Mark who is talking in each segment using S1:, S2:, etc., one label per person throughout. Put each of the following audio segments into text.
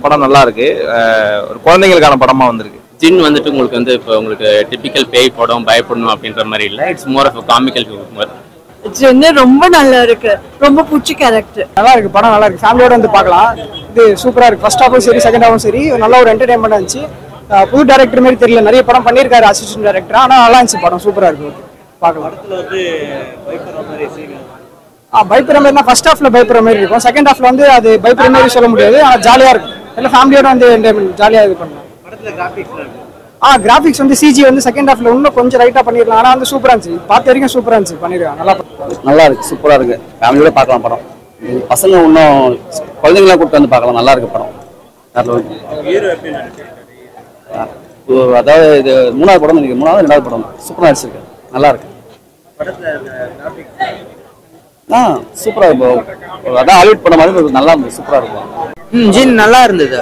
S1: படம் நல்லா இருக்கு. ஒரு குழந்தைங்களுக்கான படமா வந்திருக்கு.
S2: ஜின் வந்துட்டு உங்களுக்கு வந்து இப்போ உங்களுக்கு டிபிக்கல் பேய் படம் பயப்படணும் அப்படின்ற மாதிரி இல்லை. It's more of comical humour.
S3: ஜின் ரொம்ப நல்லா இருக்கு. ரொம்ப பிடிச்ச கேரக்டர்.
S4: நல்லா இருக்கு. படம் நல்லா இருக்கு. ஃபேமிலியோட வந்து பார்க்கலாம். இது சூப்பரா இருக்கு. ஃபர்ஸ்ட் ஹாஃபும் சரி செகண்ட் ஹாஃபும் சரி நல்ல ஒரு என்டர்டைன்மெண்ட் இருந்துச்சு. புது டைரக்டர் மாதிரி தெரியல. நிறைய படம் பண்ணியிருக்காரு அசிஸ்டன்ட் டைரக்டர். ஆனால் நல்லா இருந்துச்சு படம். சூப்பரா இருக்கு. பார்க்கலாம். பயப்படுற மாதிரினா ஃபர்ஸ்ட் ஹாஃப்ல பயப்படுற மாதிரி இருக்கும். செகண்ட் ஹாஃப்ல வந்து அது பயப்படுற மாதிரி சொல்ல முடியாது. ஆனால் ஜாலியா இருக்கும். எல்லாம் ஃபேமிலியோட வந்து என்டர்டைன்மெண்ட் ஜாலியாக இது பண்ணலாம். கிராஃபிக்ஸ் வந்து சிஜி வந்து செகண்ட் ஹாஃப்ல இன்னும் கொஞ்சம் ரைட்டா பண்ணிருக்கலாம். ஆனா வந்து சூப்பரா இருந்துச்சு. பார்த்த வரைக்கும் சூப்பரா இருந்துச்சு. பண்ணிருக்காங்க.
S5: நல்லா இருக்கு. சூப்பரா இருக்கு. ஃபேமிலியோட பார்க்கலாம் படம். பசங்க இன்னும் குழந்தைங்களா கூப்பிட்டு வந்து பார்க்கலாம். நல்லா இருக்கு படம். அதாவது இது மூணாவது படம் நினைக்கிறேன். மூணாவது ரெண்டாவது படம் சூப்பரா நடிச்சிருக்கு. நல்லா இருக்கு. சூப்பரா இருக்கும். அதான் ஹாலிவுட் படம் மாதிரி நல்லா இருந்தது. சூப்பரா இருக்கும்.
S6: ஜின் நல்லா இருந்தது.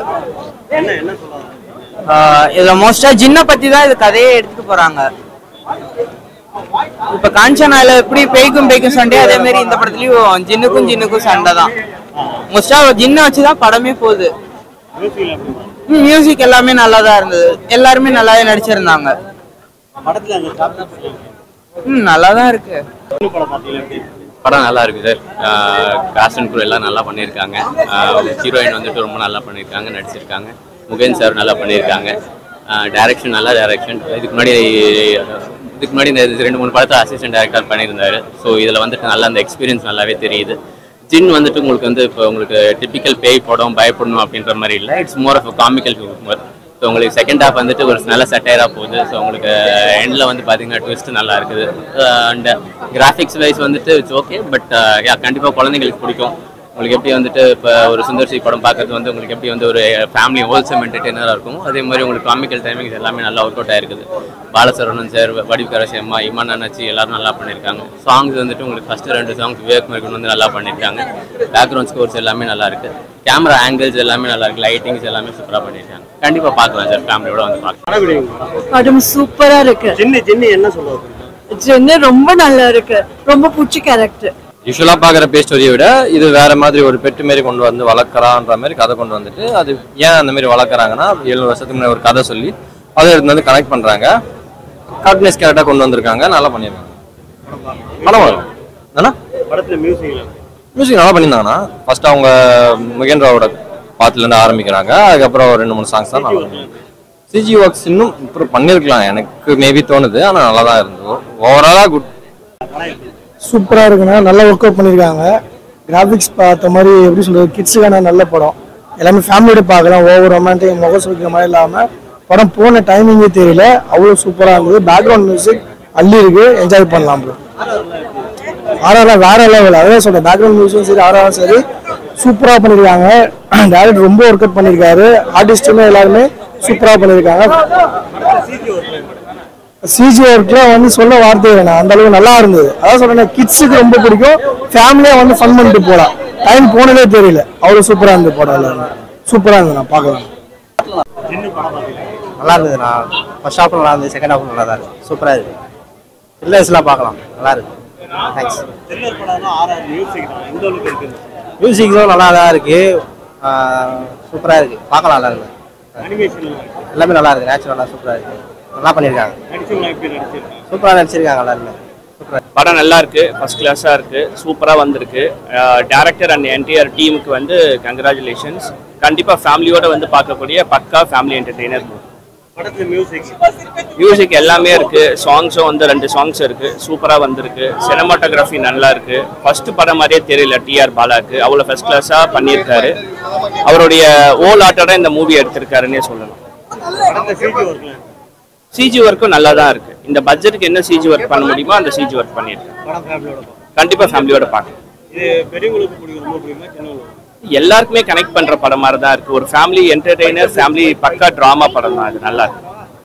S6: இதுல மோஸ்டா ஜின்ன பத்தி தான் இது கதையே எடுத்துட்டு போறாங்க. இப்ப காஞ்சனால எப்படி பேய்க்கும் சண்டை, அதே மாதிரி இந்த படத்துலயும் ஜின்னுக்கும் சண்டை தான். மோஸ்டா ஜின்ன வச்சுதான் படமே போகுது. மியூசிக் எல்லாமே நல்லா தான் இருந்தது. எல்லாருமே நல்லாவே நடிச்சிருந்தாங்க. நல்லா தான் இருக்கு.
S2: படம் நல்லா இருக்கு சார். காஸ்ட் அண்ட் க்ரூ எல்லாம் நல்லா பண்ணியிருக்காங்க. ஹீரோயின் வந்துட்டு ரொம்ப நல்லா பண்ணியிருக்காங்க, நடிச்சிருக்காங்க. முகேன் சார் நல்லா பண்ணியிருக்காங்க. டைரக்ஷன் நல்ல டைரக்ஷன். இதுக்கு முன்னாடி இந்த 2-3 படத்தை அசிஸ்டன்ட் டைரக்டர் பண்ணியிருந்தாரு. ஸோ இதில் வந்துட்டு நல்லா அந்த எக்ஸ்பீரியன்ஸ் நல்லாவே தெரியுது. ஜின் வந்துட்டு உங்களுக்கு வந்து இப்போ உங்களுக்கு டிபிக்கல் பேய் படம் பயப்படணும் அப்படின்ற மாதிரி இல்லை. It's more of comical humour. So உங்களுக்கு செகண்ட் ஹாஃப் வந்துட்டு ஒரு நல்ல சட்டையராக போகுது. ஸோ உங்களுக்கு எண்டில் வந்து பார்த்தீங்கன்னா ட்விஸ்ட் நல்லா இருக்குது. அண்ட் கிராஃபிக்ஸ் வைஸ் வந்துட்டு இட்ஸ் ஓகே. பட் கண்டிப்பாக குழந்தைங்களுக்கு பிடிக்கும். உங்களுக்கு எப்படி வந்துட்டு இப்போ ஒரு சுந்தர்சி படம் பார்க்கறது வந்து உங்களுக்கு எப்படி வந்து ஒரு ஃபேமிலி ஹோல்சம் என்டர்டெய்னராக இருக்கும், அதே மாதிரி உங்களுக்கு காமிக்கல் டைமிங்ஸ் எல்லாமே நல்லா ஒர்க் அவுட் ஆயிருக்குது. பாலசரவணன் சார், வடிவுக்கரசி அம்மா, இமான் அண்ணாச்சி எல்லாரும் நல்லா பண்ணியிருக்காங்க. சாங்ஸ் வந்துட்டு உங்களுக்கு ஃபர்ஸ்ட் 2 சாங்ஸ் விவேக் மரிக்கன் வந்து நல்லா பண்ணியிருக்காங்க. பேக்ரவுண்ட் ஸ்கோர்ஸ் எல்லாமே நல்லா இருக்கு. கேமரா ஆங்கிள்ஸ் எல்லாமே நல்லா இருக்கு. லைட்டிங்ஸ் எல்லாமே சூப்பராக பண்ணியிருக்காங்க. கண்டிப்பாக பார்க்கலாம் சார். ஃபேமிலியோட வந்து பார்க்கலாம்.
S3: படம் சூப்பரா இருக்கு.
S7: என்ன சொல்லுவாங்க?
S3: ஜின் ரொம்ப நல்லா இருக்கு. ரொம்ப பிடிச்ச கேரக்டர்.
S1: யூஸ்வலா பாக்குற பே ஸ்டோரியை விட இது வேற மாதிரி ஒரு பெட்டு மாரி கொண்டு வந்து வளர்க்குறான்ற மாதிரி கதை கொண்டு வந்துட்டு, அது ஏன் அந்த மாதிரி வளர்க்குறாங்கன்னா 7 வருஷத்துக்கு முன்னாடி ஒரு கதை சொல்லி அதை எடுத்து வந்து கனெக்ட் பண்றாங்க. கார்ட்னஸ் கேரக்டா கொண்டு வந்திருக்காங்க. நல்லா பண்ணிருக்காங்க. படம் வரும். மியூசிக் நல்லா பண்ணியிருந்தாங்கன்னா ஃபர்ஸ்ட் அவங்க முகேன் ராவோட பாட்டுல இருந்து ஆரம்பிக்கிறாங்க. அதுக்கப்புறம் 2-3 சாங்ஸ் தான் நல்லா பண்ணிருக்காங்க. சிஜி ஒர்க்ஸ் இன்னும் இம்ப்ரூவ் பண்ணிருக்கலாம் எனக்கு மேபி தோணுது. ஆனா நல்லா தான் இருந்தது. ஓவராலா குட்.
S4: சூப்பரா இருக்குண்ணா. நல்லா ஒர்க் அவுட் பண்ணியிருக்காங்க. கிராஃபிக்ஸ் பார்த்த மாதிரி எப்படி சொல்றது, கிட்ஸுக்கான நல்ல படம். எல்லாமே ஃபேமிலியோட பார்க்கலாம். ஓவர் ரொமான்டிக் முகம் சுழிக்கிற மாதிரி இல்லாமல் படம் போன டைமிங்கே தெரியல. அவ்வளோ சூப்பராக இருந்தது. பேக்ரவுண்ட் மியூசிக் அள்ளி இருக்கு. என்ஜாய் பண்ணலாம் ப்ரோ. ஆறாலாம் வேற லெவல். அதான் சொல்றேன். பேக்ரவுண்ட் மியூசிக்கும் சரி, ஆறாலும் சரி சூப்பராக பண்ணியிருக்காங்க. டேரக்டர் ரொம்ப ஒர்க் அவுட் பண்ணியிருக்காரு. ஆர்டிஸ்டுமே எல்லாருமே சூப்பராக பண்ணியிருக்காங்க. சிஜி ஒர்க்லாம் வந்து சொல்ல வார்த்தை வேணாம். அந்த அளவுக்கு நல்லா இருந்தது. அதான் சொல்றேன், கிட்ஸுக்கு ரொம்ப பிடிக்கும். ஃபேமிலியா வந்து ஃபன் பண்ணிட்டு போகலாம். டைம் போனதே தெரியல. அவ்வளோ சூப்பரா இருந்தது படம். எல்லாரும் சூப்பரா இருந்தது. நான் பார்க்கலாம்.
S6: நல்லா இருந்தது. நான் ஃபர்ஸ்ட் ஹாஃப் நல்லா இருந்தது. செகண்ட் ஹாஃப் நல்லா தான் இருக்கு. சூப்பரா இருக்கு. இல்லஸ்லாம் பார்க்கலாம். நல்லா இருக்கு. தேங்க்ஸ். மியூசிக் நல்லா தான் இருக்கு. சூப்பரா இருக்கு. பார்க்கலாம். நல்லா இருக்கு. எல்லாமே நல்லா இருக்கு. நேச்சுரலா சூப்பரா இருக்கு. நல்லா பண்ணியிருக்காங்க. சூப்பராக நடிச்சிருக்காங்க எல்லாருமே.
S8: படம் நல்லா இருக்கு. ஃபர்ஸ்ட் கிளாஸாக இருக்கு. சூப்பராக வந்திருக்கு. டேரக்டர் அண்ட் என்டையர் டீமுக்கு வந்து கங்க்ராச்சுலேஷன்ஸ். கண்டிப்பாக ஃபேமிலியோட வந்து பார்க்கக்கூடிய பக்கா ஃபேமிலி என்டர்டெய்னர். மியூசிக் எல்லாமே இருக்கு. சாங்ஸும் வந்து 2 சாங்ஸ் இருக்கு. சூப்பராக வந்திருக்கு. சினிமாட்டோகிராஃபி நல்லா இருக்கு. ஃபர்ஸ்ட் படம் மாதிரியே தெரியல. டிஆர் பாலாக்கு அவ்வளோ ஃபர்ஸ்ட் கிளாஸாக பண்ணியிருக்காரு. அவருடைய ஓல் ஆட்டோட இந்த மூவி எடுத்திருக்காருன்னே சொல்லலாம். சிஜி ஒர்க்கும் நல்லா தான் இருக்கு. இந்த பட்ஜெட்டுக்கு என்ன சிஜி ஒர்க் பண்ண முடியுமோ அந்த சிஜி ஒர்க் பண்ணியிருக்கேன். கண்டிப்பா ஃபேமிலியோட பார்க்கலாம். எல்லாருக்குமே கனெக்ட் பண்ற படம் மாதிரி தான் இருக்கு. ஒரு ஃபேமிலி என்டர்டெய்னர், ஃபேமிலி பக்கா டிராமா படம் தான். அது நல்லா இருக்கு.